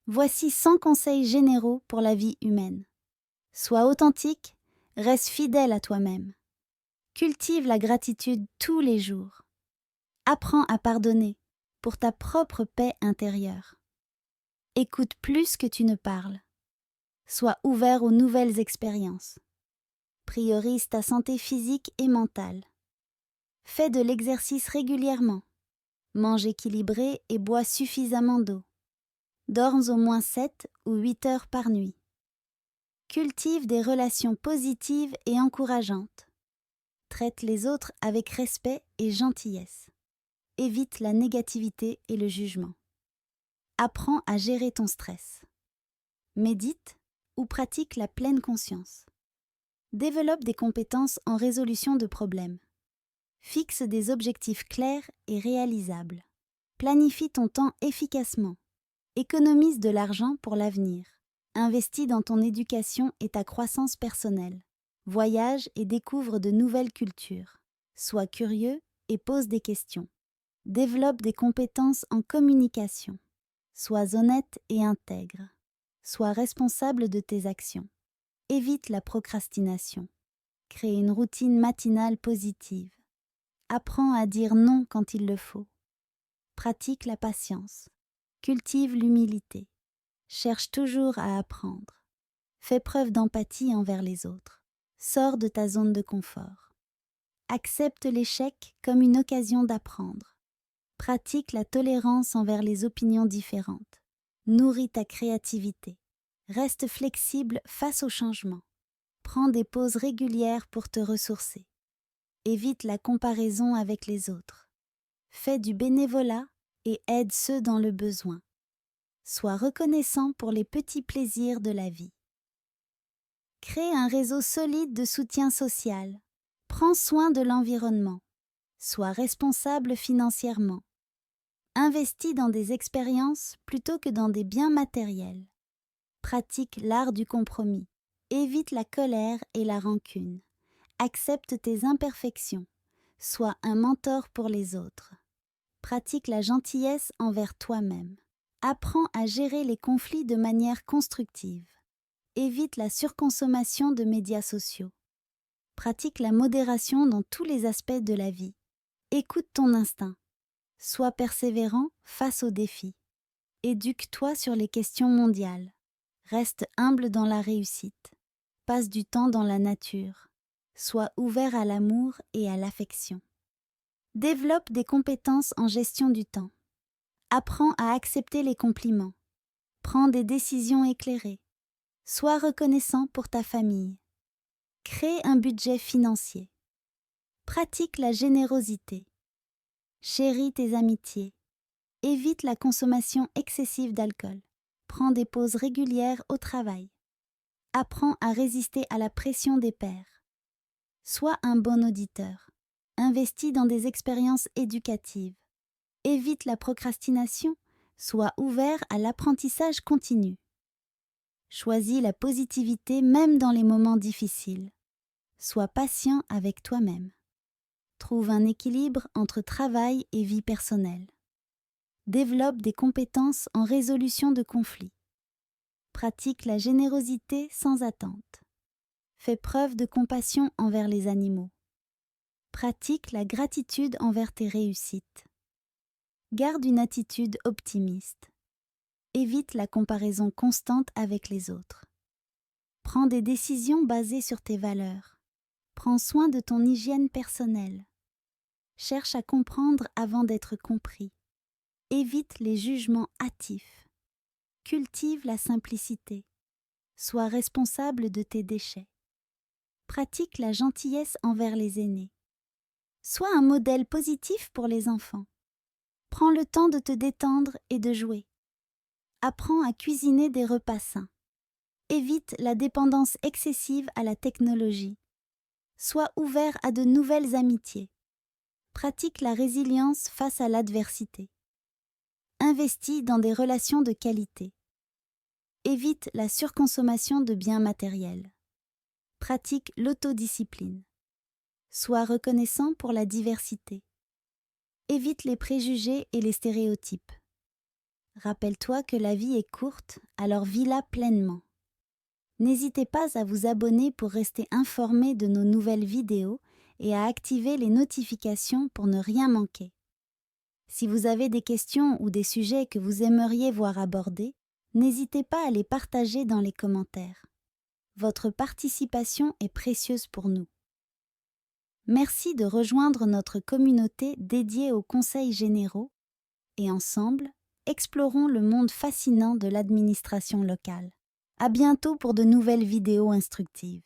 Voici 100 conseils généraux pour la vie humaine. Sois authentique, reste fidèle à toi-même. Cultive la gratitude tous les jours. Apprends à pardonner pour ta propre paix intérieure. Écoute plus que tu ne parles. Sois ouvert aux nouvelles expériences. Priorise ta santé physique et mentale. Fais de l'exercice régulièrement. Mange équilibré et bois suffisamment d'eau. Dors au moins 7 ou 8 heures par nuit. Cultive des relations positives et encourageantes. Traite les autres avec respect et gentillesse. Évite la négativité et le jugement. Apprends à gérer ton stress. Médite ou pratique la pleine conscience. Développe des compétences en résolution de problèmes. Fixe des objectifs clairs et réalisables. Planifie ton temps efficacement. Économise de l'argent pour l'avenir. Investis dans ton éducation et ta croissance personnelle. Voyage et découvre de nouvelles cultures. Sois curieux et pose des questions. Développe des compétences en communication. Sois honnête et intègre. Sois responsable de tes actions. Évite la procrastination. Crée une routine matinale positive. Apprends à dire non quand il le faut. Pratique la patience. Cultive l'humilité. Cherche toujours à apprendre. Fais preuve d'empathie envers les autres. Sors de ta zone de confort. Accepte l'échec comme une occasion d'apprendre. Pratique la tolérance envers les opinions différentes. Nourris ta créativité. Reste flexible face au changement. Prends des pauses régulières pour te ressourcer. Évite la comparaison avec les autres. Fais du bénévolat et aide ceux dans le besoin. Sois reconnaissant pour les petits plaisirs de la vie. Crée un réseau solide de soutien social. Prends soin de l'environnement. Sois responsable financièrement. Investis dans des expériences plutôt que dans des biens matériels. Pratique l'art du compromis. Évite la colère et la rancune. Accepte tes imperfections. Sois un mentor pour les autres. Pratique la gentillesse envers toi-même. Apprends à gérer les conflits de manière constructive. Évite la surconsommation de médias sociaux. Pratique la modération dans tous les aspects de la vie. Écoute ton instinct. Sois persévérant face aux défis. Éduque-toi sur les questions mondiales. Reste humble dans la réussite. Passe du temps dans la nature. Sois ouvert à l'amour et à l'affection. Développe des compétences en gestion du temps. Apprends à accepter les compliments. Prends des décisions éclairées. Sois reconnaissant pour ta famille. Crée un budget financier. Pratique la générosité. Chéris tes amitiés. Évite la consommation excessive d'alcool. Prends des pauses régulières au travail. Apprends à résister à la pression des pairs. Sois un bon auditeur. Investis dans des expériences éducatives. Évite la procrastination. Sois ouvert à l'apprentissage continu. Choisis la positivité même dans les moments difficiles. Sois patient avec toi-même. Trouve un équilibre entre travail et vie personnelle. Développe des compétences en résolution de conflits. Pratique la générosité sans attente. Fais preuve de compassion envers les animaux. Pratique la gratitude envers tes réussites. Garde une attitude optimiste. Évite la comparaison constante avec les autres. Prends des décisions basées sur tes valeurs. Prends soin de ton hygiène personnelle. Cherche à comprendre avant d'être compris. Évite les jugements hâtifs. Cultive la simplicité. Sois responsable de tes déchets. Pratique la gentillesse envers les aînés. Sois un modèle positif pour les enfants. Prends le temps de te détendre et de jouer. Apprends à cuisiner des repas sains. Évite la dépendance excessive à la technologie. Sois ouvert à de nouvelles amitiés. Pratique la résilience face à l'adversité. Investis dans des relations de qualité. Évite la surconsommation de biens matériels. Pratique l'autodiscipline. Sois reconnaissant pour la diversité. Évite les préjugés et les stéréotypes. Rappelle-toi que la vie est courte, alors vis-la pleinement. N'hésitez pas à vous abonner pour rester informé de nos nouvelles vidéos et à activer les notifications pour ne rien manquer. Si vous avez des questions ou des sujets que vous aimeriez voir abordés, n'hésitez pas à les partager dans les commentaires. Votre participation est précieuse pour nous. Merci de rejoindre notre communauté dédiée aux conseils généraux et ensemble, explorons le monde fascinant de l'administration locale. À bientôt pour de nouvelles vidéos instructives.